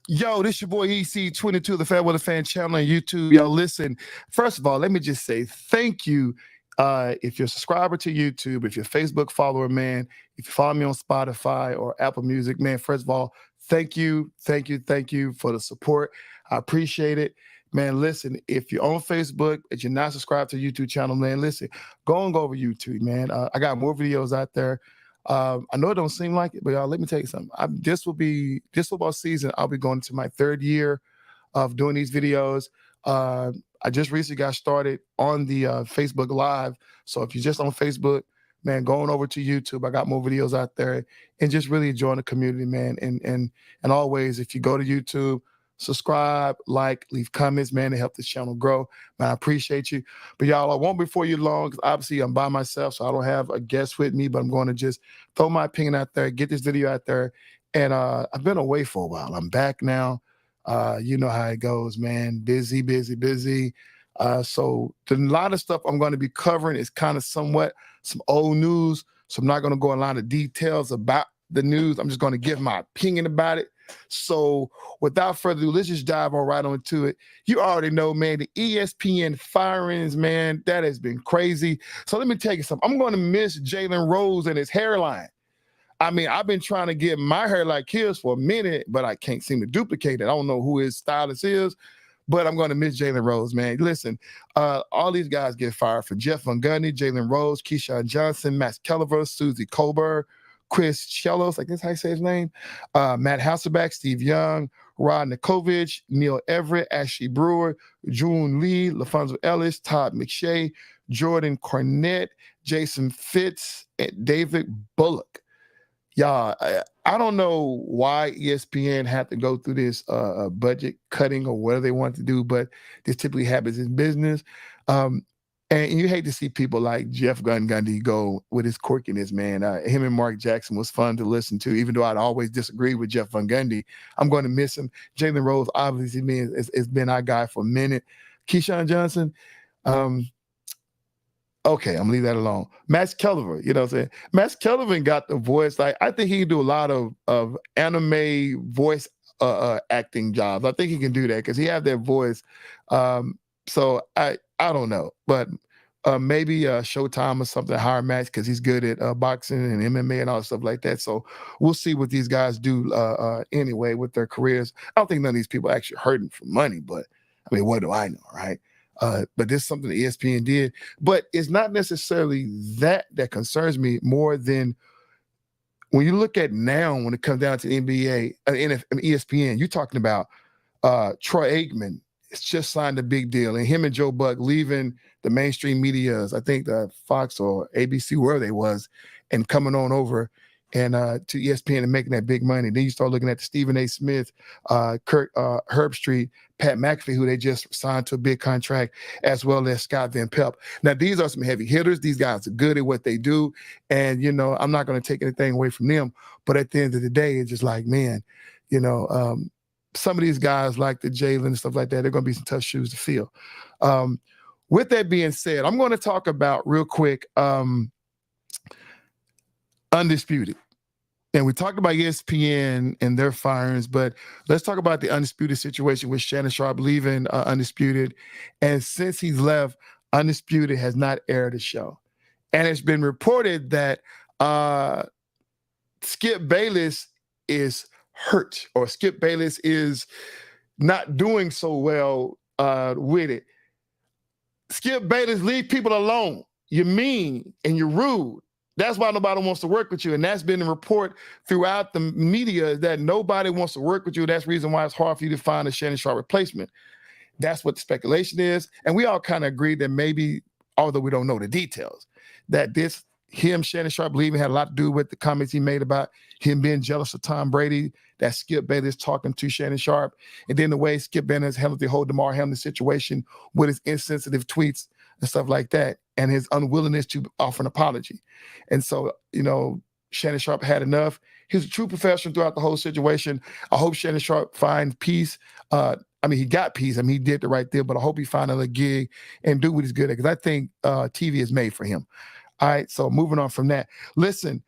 Yo, this your boy EC22, the Fairweather Fan channel on YouTube. Yo, listen, first of all, let me just say thank you. If you're a subscriber to YouTube, if you're a Facebook follower, man, if you follow me on Spotify or Apple Music, man, first of all, thank you for the support. I appreciate it. Man, listen, if you're on Facebook, if you're not subscribed to the YouTube channel, man, listen, go over YouTube, man. I got more videos out there. I know it don't seem like it, but y'all, let me tell you something. This football season. I'll be going to my third year of doing these videos. I just recently got started on the Facebook Live. So if you're just on Facebook, man, going over to YouTube, I got more videos out there, and just really enjoying the community, man. And always, if you go to YouTube, subscribe, like, leave comments, man, to help this channel grow. Man, I appreciate you. But y'all, I won't be for you long because obviously I'm by myself, so I don't have a guest with me, but I'm going to just throw my opinion out there, get this video out there. And I've been away for a while. I'm back now. You know how it goes, man. Busy, busy, busy. So a lot of stuff I'm going to be covering is kind of somewhat some old news. So I'm not going to go in a lot of details about the news. I'm just going to give my opinion about it. So without further ado, let's just dive on right onto it. You already know, man, the ESPN firings, man, that has been crazy. So let me tell you something. I'm going to miss Jalen Rose and his hairline. I mean, I've been trying to get my hair like his for a minute, but I can't seem to duplicate it. I don't know who his stylist is, but I'm going to miss Jalen Rose, man. Listen, all these guys get fired for Jeff Van Gundy, Jalen Rose, Keyshawn Johnson, Max Kelleher, Susie Colbert, Chris Chelos, like this how you say his name, Matt Hasselbeck, Steve Young, Rod Nikovich, Neil Everett, Ashley Brewer, June Lee, LaFonso Ellis, Todd McShay, Jordan Cornette, Jason Fitz, and David Bullock. Y'all, I don't know why ESPN had to go through this budget cutting or whatever they want to do, but this typically happens in business. And you hate to see people like Jeff Gundy go with his quirkiness, man. Him and Mark Jackson was fun to listen to, even though I'd always disagree with Jeff Van Gundy. I'm going to miss him. Jalen Rose, obviously, has been our guy for a minute. Keyshawn Johnson, okay, I'm gonna leave that alone. Max Kelleher, you know what I'm saying? Max Kelleher got the voice. Like, I think he can do a lot of anime voice acting jobs. I think he can do that because he have that voice. So I don't know, but maybe Showtime or something hire Max because he's good at boxing and MMA and all stuff like that. So we'll see what these guys do anyway with their careers. I don't think none of these people actually hurting for money, but I mean, what do I know, right? But this is something that ESPN did. But it's not necessarily that concerns me more than when you look at now when it comes down to the NBA, and ESPN, you're talking about Troy Aikman. It's just signed a big deal. And him and Joe Buck leaving the mainstream medias, I think the Fox or ABC, wherever they was, and coming on over and to ESPN and making that big money. Then you start looking at the Stephen A. Smith, Kirk Herbstreit, Pat McAfee, who they just signed to a big contract, as well as Scott Van Pelt. Now, these are some heavy hitters. These guys are good at what they do. And, you know, I'm not going to take anything away from them. But at the end of the day, it's just like, man, you know, some of these guys like the Jalen and stuff like that, they're going to be some tough shoes to fill. With that being said, I'm going to talk about real quick Undisputed. And we talked about ESPN and their firings, but let's talk about the Undisputed situation with Shannon Sharpe leaving Undisputed. And since he's left, Undisputed has not aired a show. And it's been reported that Skip Bayless is hurt, or Skip Bayless is not doing so well with it. Skip Bayless, leave people alone. You're mean and you're rude. That's why nobody wants to work with you. And that's been the report throughout the media, that nobody wants to work with you. That's the reason why it's hard for you to find a Shannon Sharpe replacement. That's what the speculation is. And we all kind of agree that maybe, although we don't know the details, that Shannon Sharpe leaving had a lot to do with the comments he made about him being jealous of Tom Brady, that Skip Bayless talking to Shannon Sharpe, and then the way Skip Bayless handled the whole DeMar Hamlin situation with his insensitive tweets and stuff like that, and his unwillingness to offer an apology. And so, you know, Shannon Sharpe had enough. He's a true professional throughout the whole situation. I hope Shannon Sharpe finds peace. I mean, he got peace. I mean, he did the right thing, but I hope he finds another gig and do what he's good at, because I think TV is made for him. All right, so moving on from that. Listen,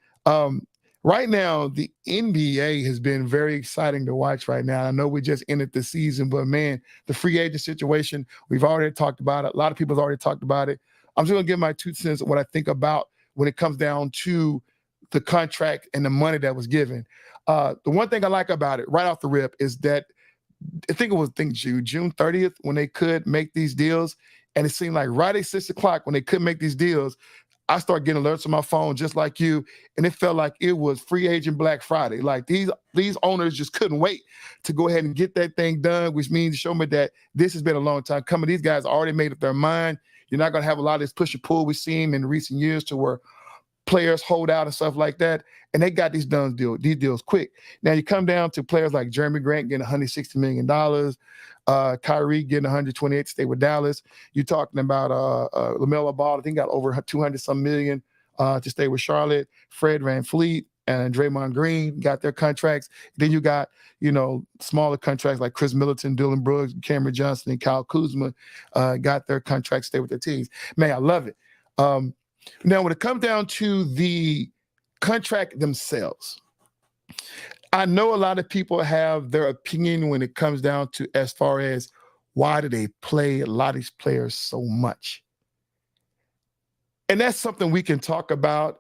right now, the NBA has been very exciting to watch right now. I know we just ended the season, but man, the free agent situation, we've already talked about it. A lot of people have already talked about it. I'm just going to give my 2 cents of what I think about when it comes down to the contract and the money that was given. The one thing I like about it right off the rip is that I think it was June 30th when they could make these deals. And it seemed like right at 6 o'clock when they couldn't make these deals, I started getting alerts on my phone just like you. And it felt like it was free agent Black Friday. Like these owners just couldn't wait to go ahead and get that thing done, which means to show me that this has been a long time coming. These guys already made up their mind. You're not going to have a lot of this push and pull we've seen in recent years to where players hold out and stuff like that. And they got these deals quick. Now you come down to players like Jeremy Grant getting $160 million, Kyrie getting 128 to stay with Dallas. You're talking about LaMelo Ball, I think got over 200 some million to stay with Charlotte. Fred VanVleet and Draymond Green got their contracts. Then you got, smaller contracts like Chris Middleton, Dylan Brooks, Cameron Johnson, and Kyle Kuzma got their contracts, stay with their teams. Man, I love it. Now, when it comes down to the contract themselves, I know a lot of people have their opinion when it comes down to as far as why do they play a lot of these players so much? And that's something we can talk about.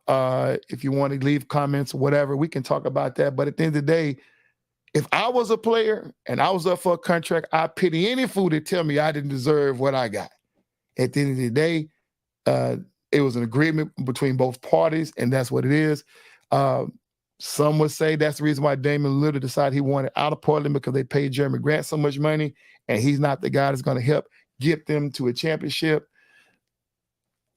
If you want to leave comments or whatever, we can talk about that. But at the end of the day, if I was a player and I was up for a contract, I pity any fool that tell me I didn't deserve what I got. At the end of the day, it was an agreement between both parties, and that's what it is. Some would say that's the reason why Damian Lillard decided he wanted out of Portland, because they paid Jeremy Grant so much money, and he's not the guy that's going to help get them to a championship.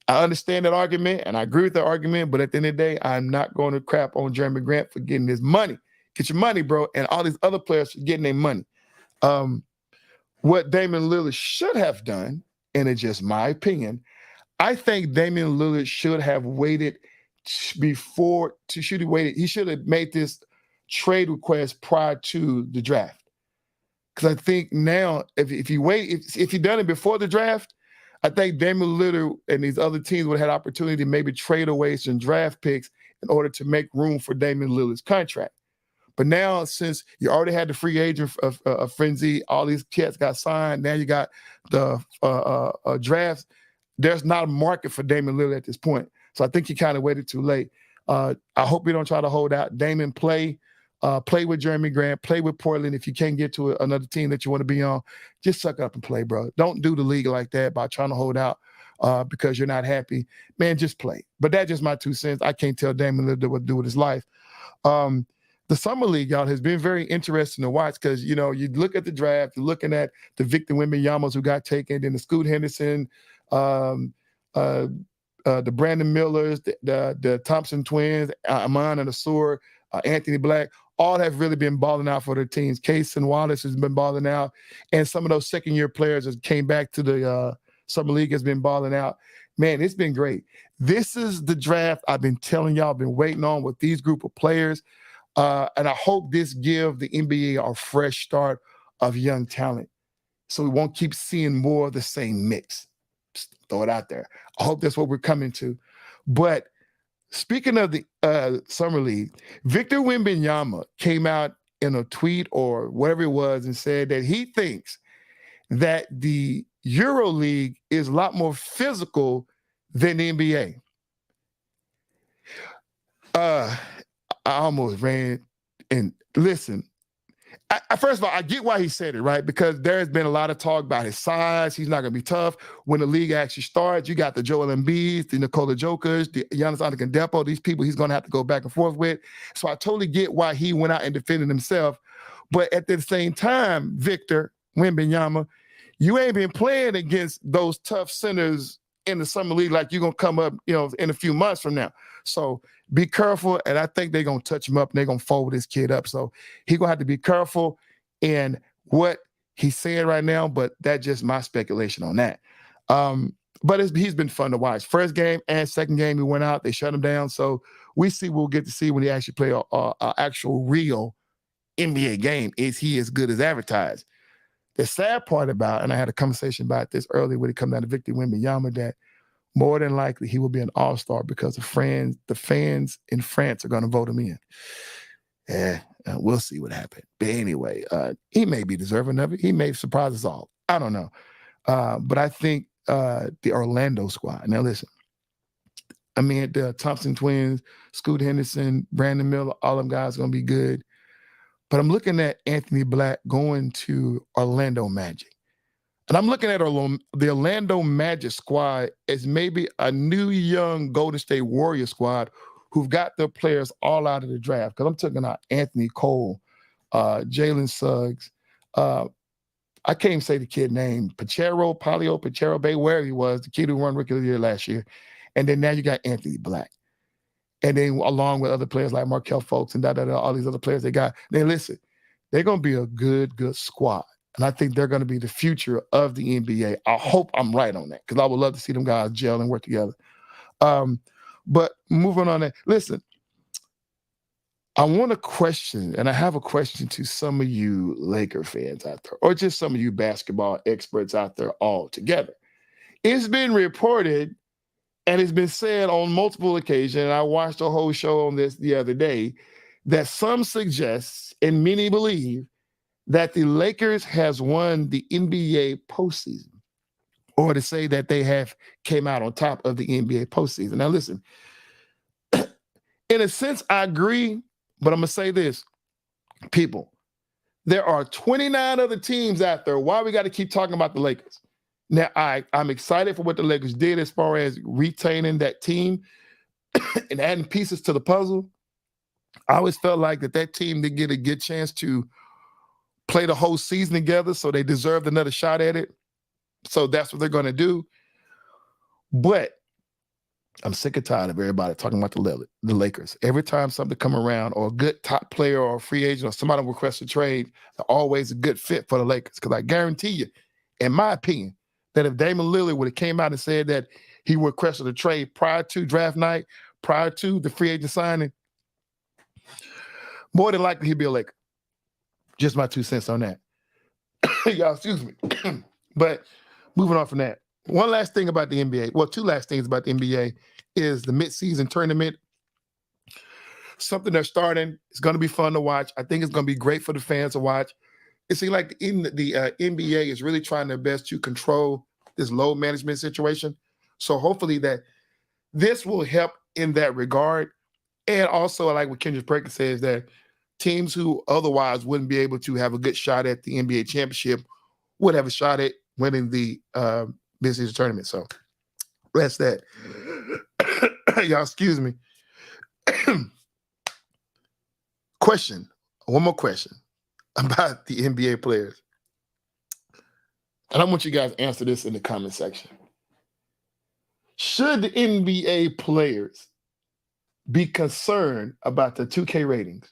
I understand that argument, and I agree with that argument, but at the end of the day, I'm not going to crap on Jeremy Grant for getting his money. Get your money, bro, and all these other players for getting their money. What Damian Lillard should have done, and it's just my opinion, I think Damian Lillard should have waited he should have made this trade request prior to the draft. Because I think now, if he done it before the draft, I think Damian Lillard and these other teams would have had opportunity to maybe trade away some draft picks in order to make room for Damian Lillard's contract. But now, since you already had the free agent of frenzy, all these cats got signed, now you got the drafts. There's not a market for Damian Lillard at this point. So I think he kind of waited too late. I hope we don't try to hold out. Damian, play with Jeremy Grant, play with Portland. If you can't get to another team that you want to be on, just suck up and play, bro. Don't do the league like that by trying to hold out because you're not happy. Man, just play. But that's just my 2 cents. I can't tell Damian Lillard what to do with his life. The Summer League, y'all, has been very interesting to watch because, you look at the draft, you're looking at the Victor Wembanyama who got taken, then the Scoot Henderson, the Brandon Millers, the Thompson twins, Amon and Asur, Anthony Black, all have really been balling out for their teams. Cason Wallace has been balling out, and some of those second-year players that came back to the Summer League has been balling out. Man, it's been great. This is the draft I've been telling y'all, been waiting on with these group of players, and I hope this give the NBA a fresh start of young talent so we won't keep seeing more of the same mix. Just throw it out there. I hope that's what we're coming to. But speaking of the Summer League, Victor Wembanyama came out in a tweet or whatever it was and said that he thinks that the Euro League is a lot more physical than the NBA. I almost ran and listen. First of all, I get why he said it, right? Because there has been a lot of talk about his size. He's not going to be tough. When the league actually starts, you got the Joel Embiid, the Nikola Jokic, the Giannis Antetokounmpo, these people he's going to have to go back and forth with. So I totally get why he went out and defended himself. But at the same time, Victor Wembanyama, you ain't been playing against those tough centers in the Summer League like you're going to come up, in a few months from now. So be careful, and I think they're going to touch him up, and they're going to fold this kid up. So he's going to have to be careful in what he's saying right now, but that's just my speculation on that. But he's been fun to watch. First game and second game, he went out. They shut him down. So we'll get to see when he actually play a actual real NBA game. Is he as good as advertised? The sad part about, and I had a conversation about this earlier when it comes down to Victor Wembanyama, that more than likely he will be an all-star because the fans in France are going to vote him in. Yeah, we'll see what happens. But anyway, he may be deserving of it. He may surprise us all. I don't know. But I think the Orlando squad. Now, listen, I mean, the Thompson twins, Scoot Henderson, Brandon Miller, all them guys are going to be good. But I'm looking at Anthony Black going to Orlando Magic. And I'm looking at the Orlando Magic squad as maybe a new young Golden State Warrior squad who've got their players all out of the draft. Because I'm talking about Anthony Cole, Jalen Suggs. I can't even say the kid name. Pachero Bay, where he was, the kid who won Rookie of the Year last year. And then now you got Anthony Black. And then along with other players like Markelle Fultz and all these other players they got. Then listen, they're going to be a good squad. And I think they're going to be the future of the NBA. I hope I'm right on that because I would love to see them guys gel and work together. But moving on that, listen, I want to question, and I have a question to some of you Laker fans out there, or just some of you basketball experts out there altogether. It's been reported, and it's been said on multiple occasions, and I watched a whole show on this the other day, that some suggest, and many believe, that the Lakers has won the NBA postseason, or to say that they have came out on top of the NBA postseason. Now, listen, in a sense, I agree, but I'm going to say this. People, there are 29 other teams out there. Why we got to keep talking about the Lakers? Now, I'm excited for what the Lakers did as far as retaining that team and adding pieces to the puzzle. I always felt like that team didn't get a good chance to play the whole season together, so they deserved another shot at it. So that's what they're going to do. But I'm sick and tired of everybody talking about the Lakers. Every time something come around, or a good top player or a free agent or somebody requests a trade, they're always a good fit for the Lakers. Because I guarantee you, in my opinion, that if Damian Lillard would have came out and said that he requested a trade prior to draft night, prior to the free agent signing, more than likely he'd be a Laker. Just my 2 cents on that. Y'all, excuse me. But moving on from that, one last thing about the NBA. Well, two last things about the NBA is the midseason tournament. Something they're starting. It's going to be fun to watch. I think it's going to be great for the fans to watch. It seems like the NBA is really trying their best to control this load management situation. So hopefully that this will help in that regard. And also, I like what Kendrick Perkins says, that teams who otherwise wouldn't be able to have a good shot at the NBA championship would have a shot at winning the midseason tournament. So that's that. Y'all, excuse me. Question. One more question about the NBA players. And I want you guys to answer this in the comment section. Should the NBA players be concerned about the 2K ratings?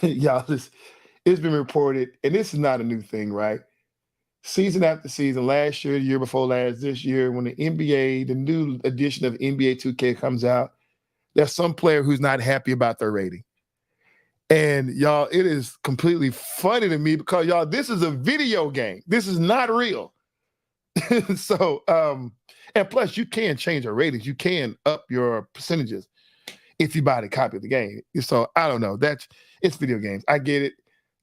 Y'all, it's been reported, and this is not a new thing, right? Season after season, last year, the year before last, this year, when the new edition of NBA 2K comes out, there's some player who's not happy about their rating. And y'all, it is completely funny to me because, y'all, this is a video game. This is not real. So, and plus, you can change your ratings. You can up your percentages if you buy the copy of the game. So, I don't know. It's video games. I get it.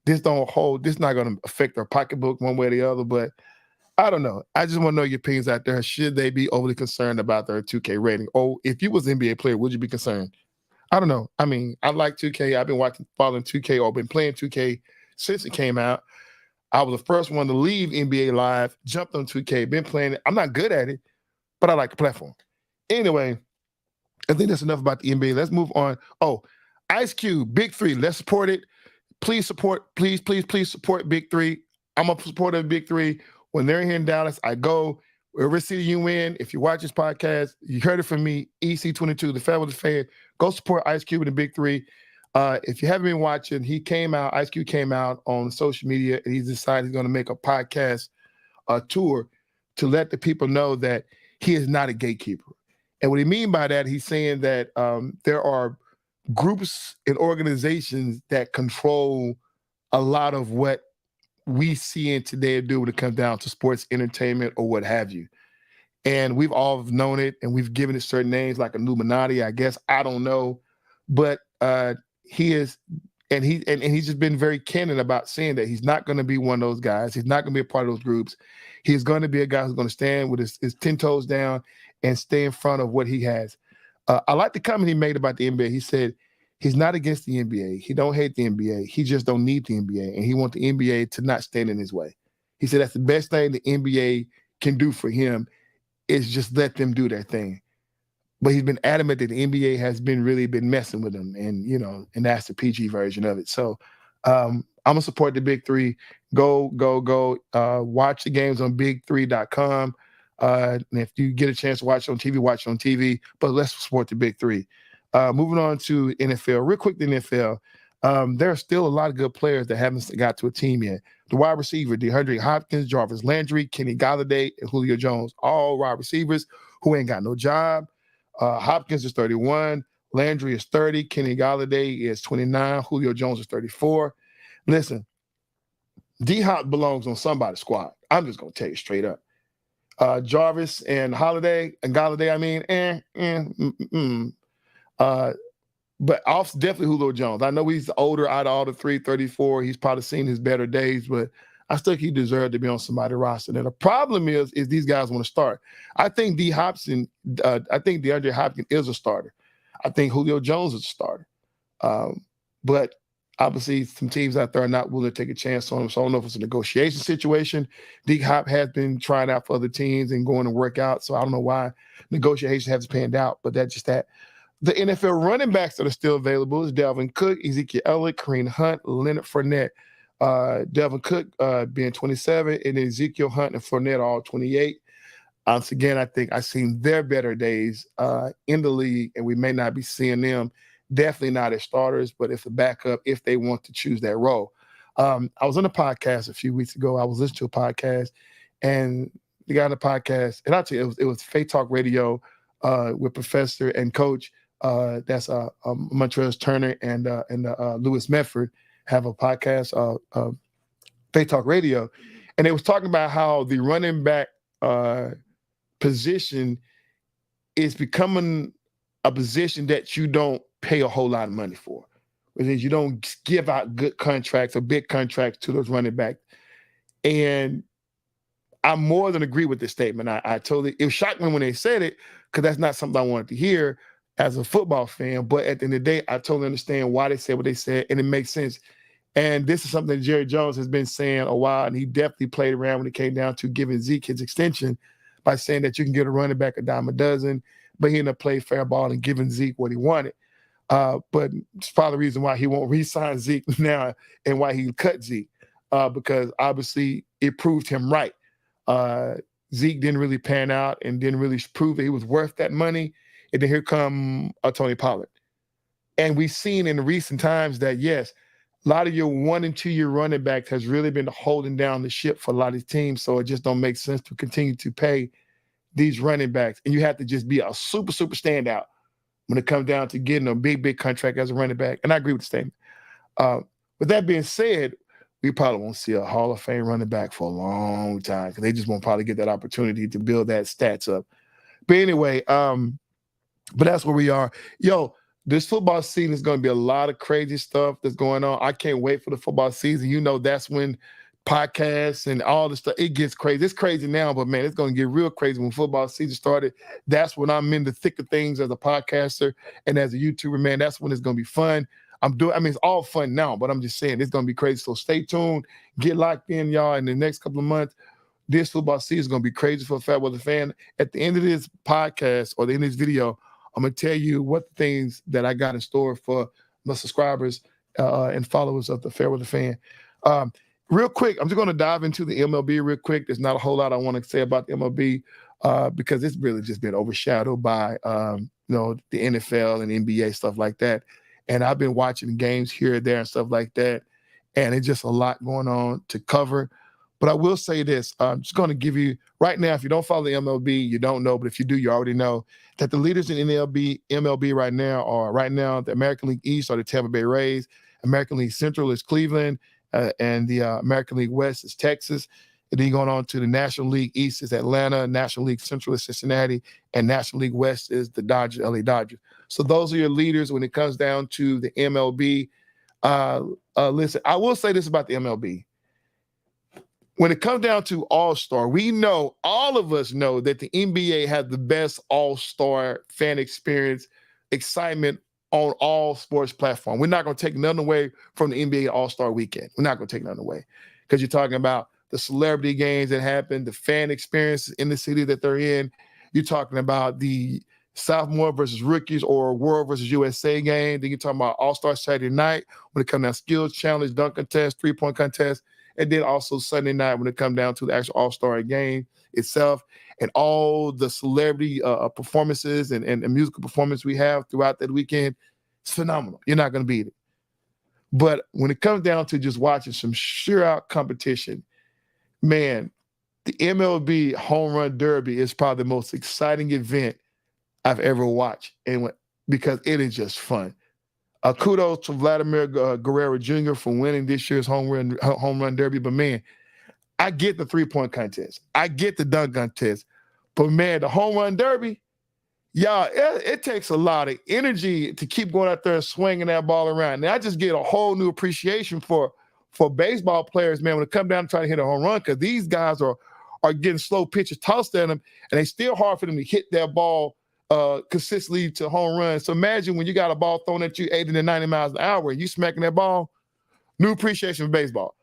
This not going to affect their pocketbook one way or the other, but I don't know. I just want to know your opinions out there. Should they be overly concerned about their 2K rating? Or if you was an NBA player, would you be concerned? I don't know. I mean, I like 2K. I've been following 2K, or been playing 2K since it came out. I was the first one to leave NBA Live, jumped on 2K, been playing it. I'm not good at it, but I like the platform. Anyway, I think that's enough about the NBA. Let's move on. Oh, Ice Cube, Big 3. Let's support it. Please support Big 3. I'm a supporter of Big 3. When they're here in Dallas, I go. Wherever city you in, if you watch this podcast, you heard it from me, EC22, the Fabulous Fan. Go support Ice Cube and the Big 3. If you haven't been watching, Ice Cube came out on social media, and he's decided he's going to make a podcast tour to let the people know that he is not a gatekeeper. And what he means by that, he's saying that there are groups and organizations that control a lot of what we see in today do when it comes down to sports entertainment or what have you. And we've all known it, and we've given it certain names like Illuminati, I guess. I don't know. But he is, and he's just been very candid about saying that he's not going to be one of those guys. He's not going to be a part of those groups. He's going to be a guy who's going to stand with his 10 toes down and stay in front of what he has. I like the comment he made about the NBA. He said he's not against the NBA. He don't hate the NBA. He just don't need the NBA, and he wants the NBA to not stand in his way. He said that's the best thing the NBA can do for him is just let them do their thing. But he's been adamant that the NBA has really been messing with him, and that's the PG version of it. So I'm gonna support the Big Three. Go. Watch the games on big3.com. And if you get a chance to watch it on TV, watch it on TV. But let's support the Big Three. Moving on to NFL, real quick. The NFL. There are still a lot of good players that haven't got to a team yet. The wide receiver, DeAndre Hopkins, Jarvis Landry, Kenny Golladay, and Julio Jones, all wide receivers who ain't got no job. Hopkins is 31, Landry is 30, Kenny Golladay is 29, Julio Jones is 34. Listen, D-Hop belongs on somebody's squad. I'm just going to tell you straight up. Jarvis and Golladay, but off definitely Julio Jones. I know he's older out of all the three, 34. He's probably seen his better days, but I still think he deserved to be on somebody's roster. And the problem is these guys want to start. I think DeAndre Hopkins is a starter. I think Julio Jones is a starter. But obviously some teams out there are not willing to take a chance on him. So I don't know if it's a negotiation situation. D-Hop has been trying out for other teams and going to work out. So I don't know why negotiation hasn't panned out, but that's just that. The NFL running backs that are still available is Dalvin Cook, Ezekiel Elliott, Kareem Hunt, Leonard Fournette. Dalvin Cook being 27, and Ezekiel Hunt and Fournette all 28. Once again, I think I've seen their better days in the league, and we may not be seeing them. Definitely not as starters, but if a backup, if they want to choose that role. I was on a podcast a few weeks ago. I was listening to a podcast, and the guy on the podcast, and I'll tell you, it was Faith Talk Radio with Professor and Coach. That's Montrez Turner and Lewis Medford have a podcast, Faith Talk Radio, and they was talking about how the running back position is becoming a position that you don't pay a whole lot of money for. Which is you don't give out good contracts or big contracts to those running backs. And I more than agree with this statement. It shocked me when they said it because that's not something I wanted to hear as a football fan. But at the end of the day, I totally understand why they said what they said, and it makes sense. And this is something Jerry Jones has been saying a while, and he definitely played around when it came down to giving Zeke his extension by saying that you can get a running back a dime a dozen, but he ended up playing fair ball and giving Zeke what he wanted. But it's probably the reason why he won't re-sign Zeke now and why he cut Zeke, because obviously it proved him right. Zeke didn't really pan out and didn't really prove that he was worth that money. And then here come Tony Pollard. And we've seen in recent times that, yes, a lot of your 1 and 2 year running backs has really been holding down the ship for a lot of teams. So it just don't make sense to continue to pay these running backs. And you have to just be a super, super standout when it comes down to getting a big, big contract as a running back. And I agree with the statement. With that being said, we probably won't see a Hall of Fame running back for a long time because they just won't probably get that opportunity to build that stats up. But anyway, but that's where we are. Yo, this football season is going to be a lot of crazy stuff that's going on. I can't wait for the football season. You know, that's when podcasts and all the stuff, it gets crazy. It's crazy now, but man, it's going to get real crazy when football season started. That's when I'm in the thick of things as a podcaster and as a YouTuber, man. That's when it's going to be fun. It's all fun now, but I'm just saying it's going to be crazy. So stay tuned. Get locked in, y'all. In the next couple of months, this football season is going to be crazy for a Fair Weather Fan. At the end of this podcast or the end of this video, I'm going to tell you what the things that I got in store for my subscribers and followers of the Fair Weather Fan. Real quick, I'm just going to dive into the MLB real quick. There's not a whole lot I want to say about the MLB because it's really just been overshadowed by the NFL and NBA, stuff like that. And I've been watching games here and there and stuff like that. And it's just a lot going on to cover. But I will say this. I'm just going to give you, right now, if you don't follow the MLB, you don't know. But if you do, you already know that the leaders in MLB right now are, the American League East are the Tampa Bay Rays. American League Central is Cleveland. And the American League West is Texas. And then going on to the National League East is Atlanta, National League Central is Cincinnati, and National League West is the Dodgers, LA Dodgers. So those are your leaders when it comes down to the MLB. Listen, I will say this about the MLB. When it comes down to All-Star, we know, all of us know that the NBA has the best All-Star fan experience, excitement on all sports platforms. We're not going to take nothing away from the NBA All-Star weekend. We're not going to take nothing away because you're talking about the celebrity games that happen, the fan experience in the city that they're in. You're talking about the sophomore versus rookies or World versus USA game. Then you're talking about All-Star Saturday night when it comes down to skills challenge, dunk contest, three-point contest. And then also Sunday night when it comes down to the actual All-Star game itself and all the celebrity performances and musical performance we have throughout that weekend. It's phenomenal. You're not going to beat it. But when it comes down to just watching some sheer out competition, man, the MLB Home Run Derby is probably the most exciting event I've ever watched, and because it is just fun. Kudos to Vladimir Guerrero Jr. for winning this year's home run derby. But, man, I get the three-point contest. I get the dunk contest. But, man, the home run derby, y'all, it takes a lot of energy to keep going out there and swinging that ball around. Now, I just get a whole new appreciation for baseball players, man, when it comes down to trying to hit a home run, because these guys are getting slow pitches tossed at them, and it's still hard for them to hit that ball consistently to home run. So imagine when you got a ball thrown at you 80 to 90 miles an hour and you smacking that ball, new appreciation for baseball.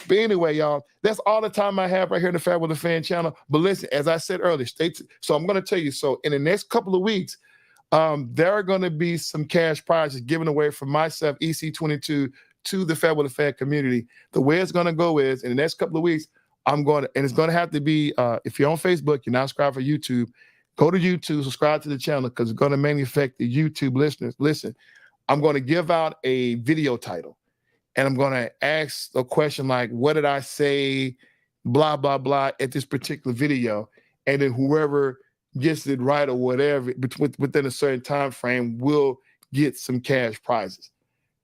But anyway, y'all, that's all the time I have right here in the Fat Weather Fan channel. But listen, as I said earlier, so I'm going to tell you, so in the next couple of weeks, there are going to be some cash prizes given away from myself, EC22, to the Fat Weather Fan community. The way it's going to go is in the next couple of weeks, and it's going to have to be, if you're on Facebook, you're not subscribed for YouTube, go to YouTube, subscribe to the channel, because it's going to mainly affect the YouTube listeners. Listen, I'm going to give out a video title, and I'm going to ask a question like, what did I say, blah, blah, blah, at this particular video. And then whoever gets it right or whatever, within a certain time frame, will get some cash prizes.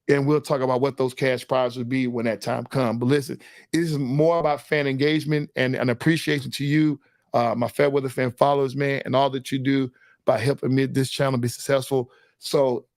And we'll talk about what those cash prizes will be when that time comes. But listen, it is more about fan engagement and an appreciation to you, my Fair Weather Fan followers, man, and all that you do by helping me this channel be successful. So,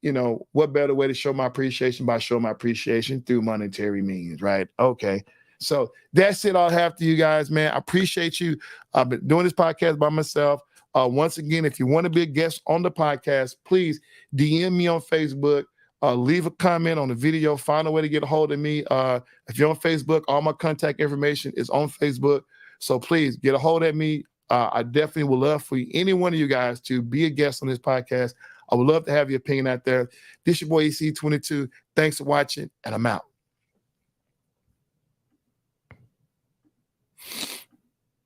what better way to show my appreciation by showing my appreciation through monetary means, right? Okay. So that's it. I'll have to you guys, man. I appreciate you. I've been doing this podcast by myself. Once again, if you want to be a guest on the podcast, please DM me on Facebook. Leave a comment on the video. Find a way to get a hold of me. If you're on Facebook, all my contact information is on Facebook. So please get a hold of me. I definitely would love for any one of you guys to be a guest on this podcast. I would love to have your opinion out there. This your boy EC22. Thanks for watching, and I'm out.